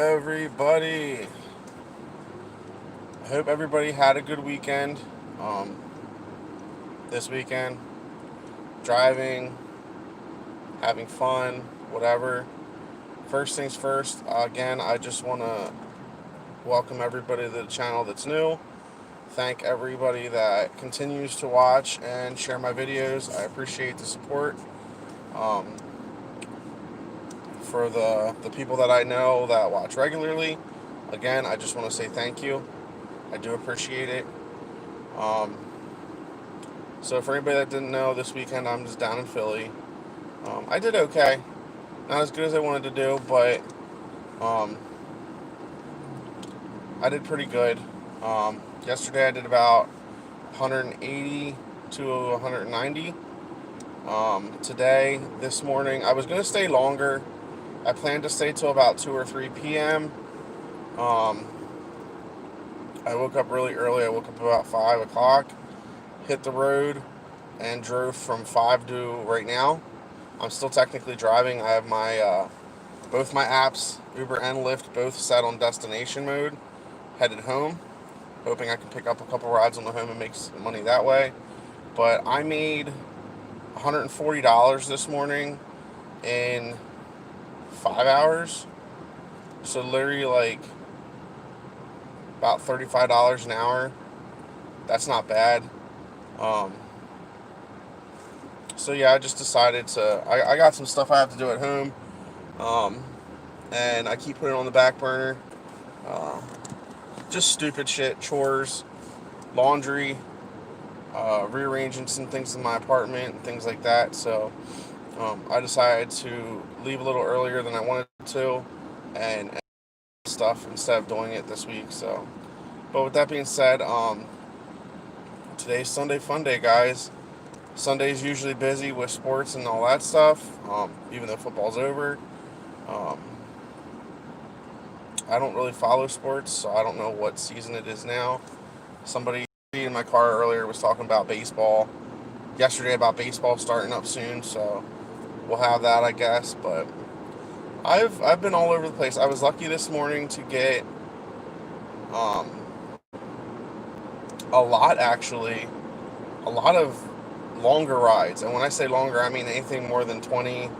Everybody, I hope everybody had a good weekend. Um, this weekend, driving, having fun, whatever. First things first, again, I just want to welcome everybody to the channel that's new. Thank everybody that continues to watch and share my videos. I appreciate the support. Um, for the people that I know that watch regularly, again, I just want to say thank you. I do appreciate it. Um, So for anybody that didn't know, this weekend I'm just down in Philly. I did okay, not as good as I wanted to do, but um, I did pretty good. Yesterday I did about 180 to 190. This morning, I was going to stay longer. I planned to stay till about 2 or 3 p.m. Um, I woke up really early. I woke up about 5 o'clock, hit the road, and drove from 5 to right now. I'm still technically driving. I have my both my apps, Uber and Lyft, both set on destination mode. Headed home, hoping I can pick up a couple rides on the home and make some money that way. But I made $140 this morning in 5 hours. So literally like about $35 an hour. That's not bad. Um, so yeah, I just decided to. I got some stuff I have to do at home, um, and I keep putting it on the back burner. Uh, just stupid shit, chores, laundry, rearranging some things in my apartment, and things like that. So I decided to leave a little earlier than I wanted to, and stuff instead of doing it this week. So, but with that being said, today's Sunday Funday, guys. Sunday's usually busy with sports and all that stuff. Even though football's over, um, I don't really follow sports, so I don't know what season it is now. Somebody in my car earlier was talking about baseball yesterday, about baseball starting up soon, so we'll have that, I guess. But I've been all over the place. I was lucky this morning to get um, a lot, actually, a lot of longer rides. And when I say longer, I mean anything more than 20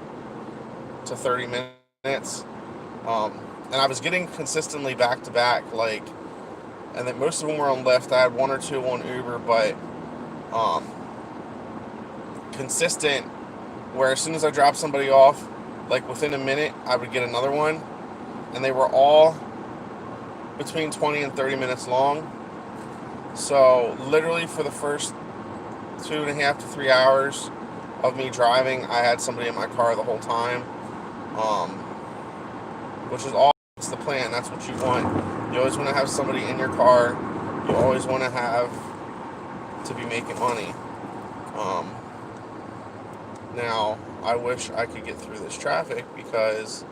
to 30 minutes. And I was getting consistently back to back, like, and then most of them were on Lyft. I had one or two on Uber, but um, consistent. Where as soon as I dropped somebody off, like within a minute, I would get another one, and they were all between 20 and 30 minutes long. So literally for the first 2.5 to 3 hours of me driving, I had somebody in my car the whole time, which is all. It's the plan. That's what you want. You always want to have somebody in your car. You always want to have to be making money. Um, Now, I wish I could get through this traffic because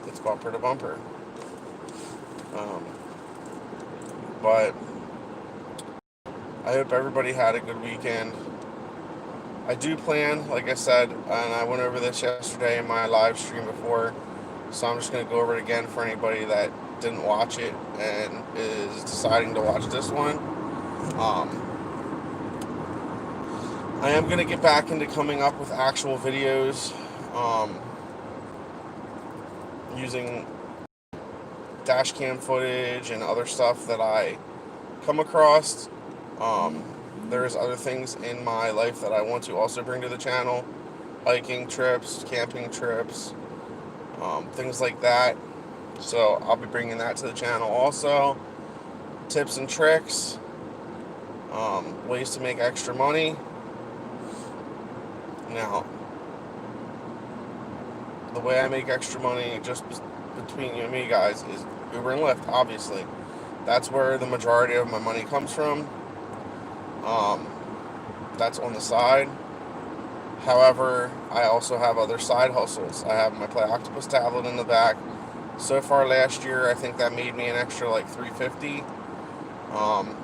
it's bumper to bumper. Um, but I hope everybody had a good weekend. I do plan, like I said, and I went over this yesterday in my live stream before, so I'm just going to go over it again for anybody that didn't watch it and is deciding to watch this one. I am going to get back into coming up with actual videos, using dash cam footage and other stuff that I come across. Um, there's other things in my life that I want to also bring to the channel. Hiking trips, camping trips, things like that. So I'll be bringing that to the channel also. Tips and tricks, ways to make extra money. Now, the way I make extra money, just between you and me, guys, is Uber and Lyft, obviously. That's where the majority of my money comes from. Um, that's on the side. However, I also have other side hustles. I have my Play Octopus tablet in the back. So far last year, I think that made me an extra like $350. Um,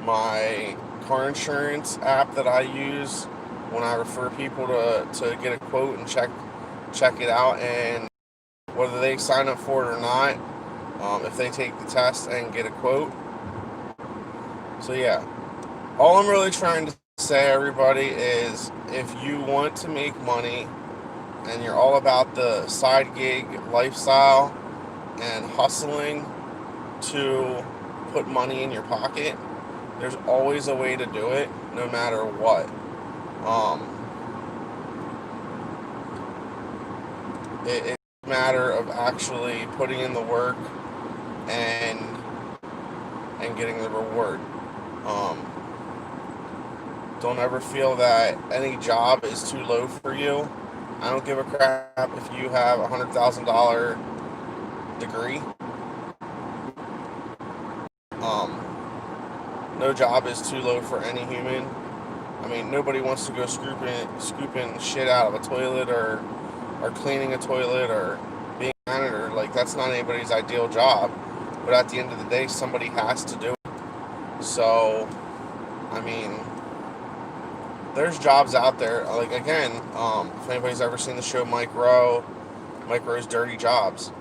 my car insurance app that I use when I refer people to get a quote and check it out and whether they sign up for it or not, if they take the test and get a quote. So yeah, all I'm really trying to say, everybody, is if you want to make money and you're all about the side gig lifestyle and hustling to put money in your pocket, there's always a way to do it, no matter what. It's a matter of actually putting in the work and getting the reward. Um, don't ever feel that any job is too low for you. I don't give a crap if you have a $100,000 degree. No job is too low for any human. I mean, nobody wants to go scooping shit out of a toilet or cleaning a toilet or being a janitor. Like, that's not anybody's ideal job. But at the end of the day, somebody has to do it. So, I mean, there's jobs out there. Like, again, if anybody's ever seen the show Mike Rowe's Dirty Jobs,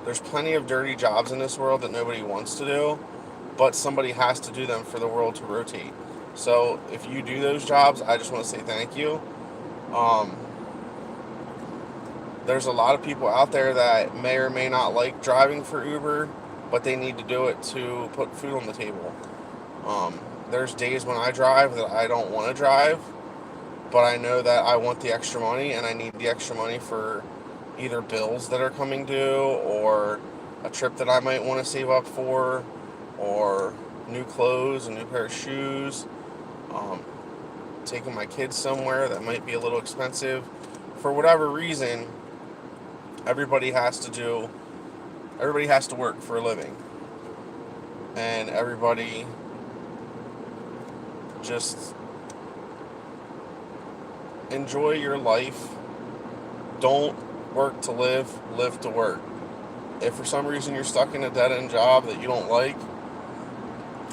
there's plenty of dirty jobs in this world that nobody wants to do, but somebody has to do them for the world to rotate. So if you do those jobs, I just want to say thank you. There's a lot of people out there that may or may not like driving for Uber, but they need to do it to put food on the table. There's days when I drive that I don't want to drive, but I know that I want the extra money and I need the extra money for either bills that are coming due or a trip that I might want to save up for, or new clothes, a new pair of shoes, taking my kids somewhere that might be a little expensive. For whatever reason, everybody has to work for a living, and everybody just enjoy your life. Don't work to live to work. If for some reason you're stuck in a dead-end job that you don't like,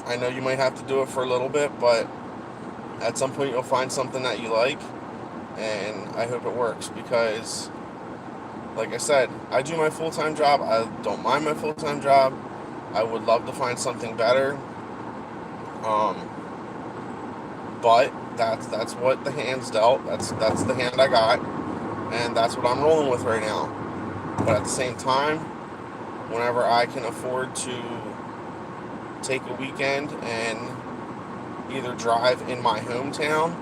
I know you might have to do it for a little bit, but at some point you'll find something that you like, and I hope it works, because like I said, I do my full-time job. I don't mind my full-time job. I would love to find something better, but that's what the hand's dealt. That's the hand I got, and that's what I'm rolling with right now. But at the same time, whenever I can afford to take a weekend and either drive in my hometown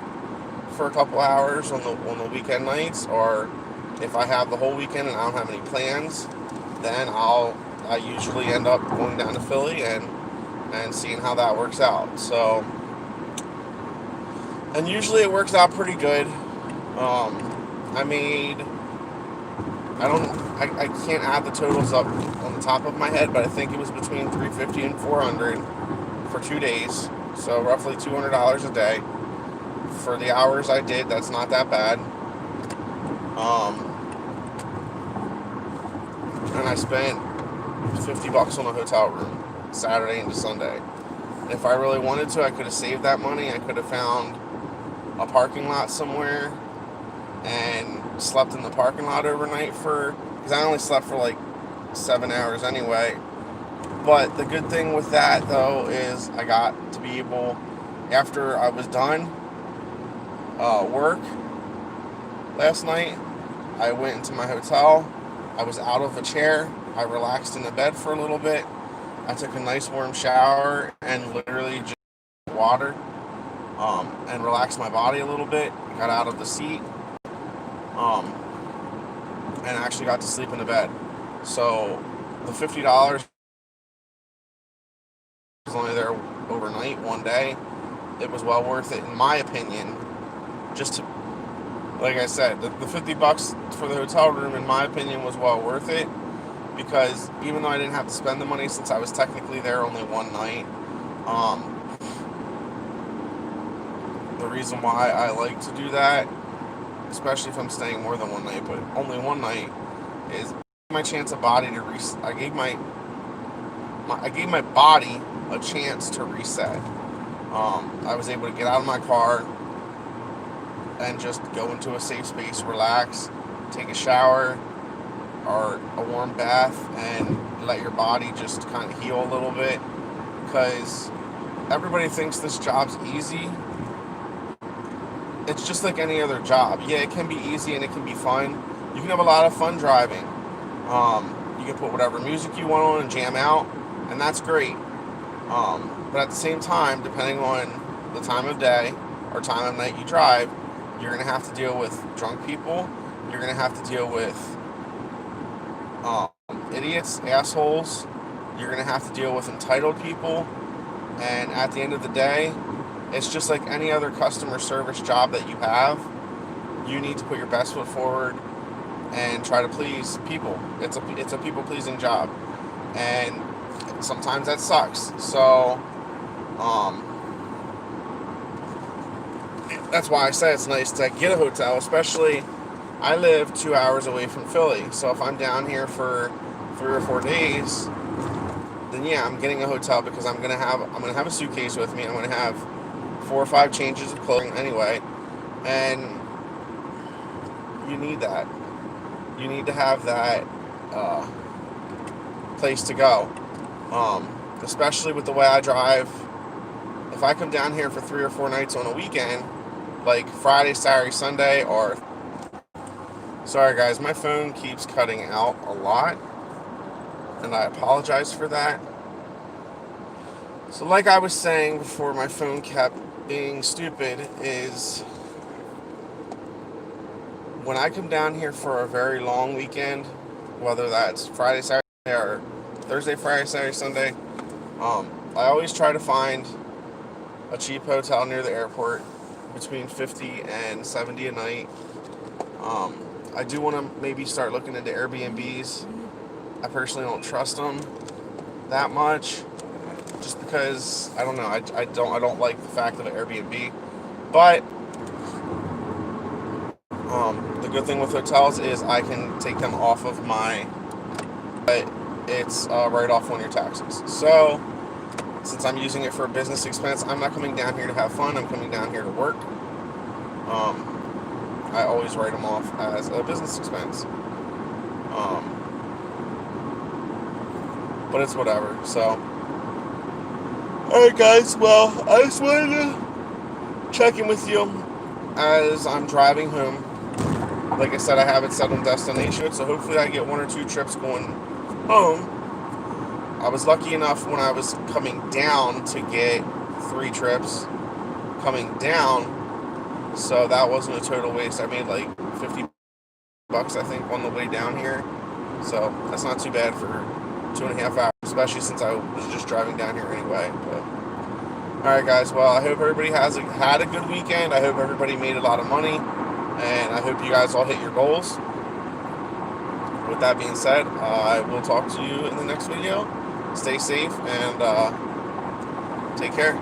for a couple hours on the weekend nights, or if I have the whole weekend and I don't have any plans, then I usually end up going down to Philly and seeing how that works out. So, and usually it works out pretty good. I can't add the totals up on the top of my head, but I think it was between $350 and $400 for 2 days. So roughly $200 a day. For the hours I did, that's not that bad. And I spent $50 on a hotel room Saturday into Sunday. And if I really wanted to, I could have saved that money. I could have found a parking lot somewhere and slept in the parking lot overnight because I only slept for like 7 hours anyway. But the good thing with that, though, is I got to be able, after I was done work last night, I went into my hotel. I was out of a chair. I relaxed in the bed for a little bit. I took a nice warm shower and literally just water and relaxed my body a little bit. Got out of the seat and actually got to sleep in the bed. So the $50 was only there overnight, one day. It was well worth it, in my opinion. Just to, like I said, the $50 for the hotel room, in my opinion, was well worth it, because even though I didn't have to spend the money, since I was technically there only one night, the reason why I like to do that, especially if I'm staying more than one night, but only one night, is my chance of body to reset. I gave my body a chance to reset. I was able to get out of my car and just go into a safe space, relax, take a shower, or a warm bath and let your body just kind of heal a little bit, because everybody thinks this job's easy. It's just like any other job. Yeah, it can be easy and it can be fun. You can have a lot of fun driving. You can put whatever music you want on and jam out, and that's great. But at the same time, depending on the time of day or time of night you drive, you're going to have to deal with drunk people. You're going to have to deal with idiots, assholes. You're going to have to deal with entitled people. And at the end of the day, it's just like any other customer service job that you have. You need to put your best foot forward and try to please people. It's a people-pleasing job. And sometimes that sucks. So, that's why I say it's nice to get a hotel, especially I live 2 hours away from Philly. So if I'm down here for 3 or 4 days, then yeah, I'm getting a hotel because I'm gonna have a suitcase with me. I'm gonna have 4 or 5 changes of clothing anyway, and you need that. You need to have that place to go, especially with the way I drive. If I come down here for 3 or 4 nights on a weekend, like Friday, Saturday, Sunday, or... Sorry guys, my phone keeps cutting out a lot, and I apologize for that. So like I was saying before my phone kept being stupid, is when I come down here for a very long weekend, whether that's Friday, Saturday, or Thursday, Friday, Saturday, Sunday, I always try to find a cheap hotel near the airport, between $50 and $70 a night. I do want to maybe start looking into Airbnbs. I personally don't trust them that much, just because I don't know. I don't like the fact of an Airbnb. But the good thing with hotels is I can take them off of my. But it's right off on your taxes. So since I'm using it for a business expense, I'm not coming down here to have fun. I'm coming down here to work. I always write them off as a business expense. But it's whatever. So, alright guys, well, I just wanted to check in with you as I'm driving home. Like I said, I have it set on destination, so hopefully I get 1 or 2 trips going home. I was lucky enough when I was coming down to get 3 trips coming down, so that wasn't a total waste. I made like $50, I think, on the way down here, so that's not too bad for 2.5 hours, especially since I was just driving down here anyway. But alright guys, well, I hope everybody had a good weekend. I hope everybody made a lot of money, and I hope you guys all hit your goals. With that being said, I will talk to you in the next video. Stay safe and take care.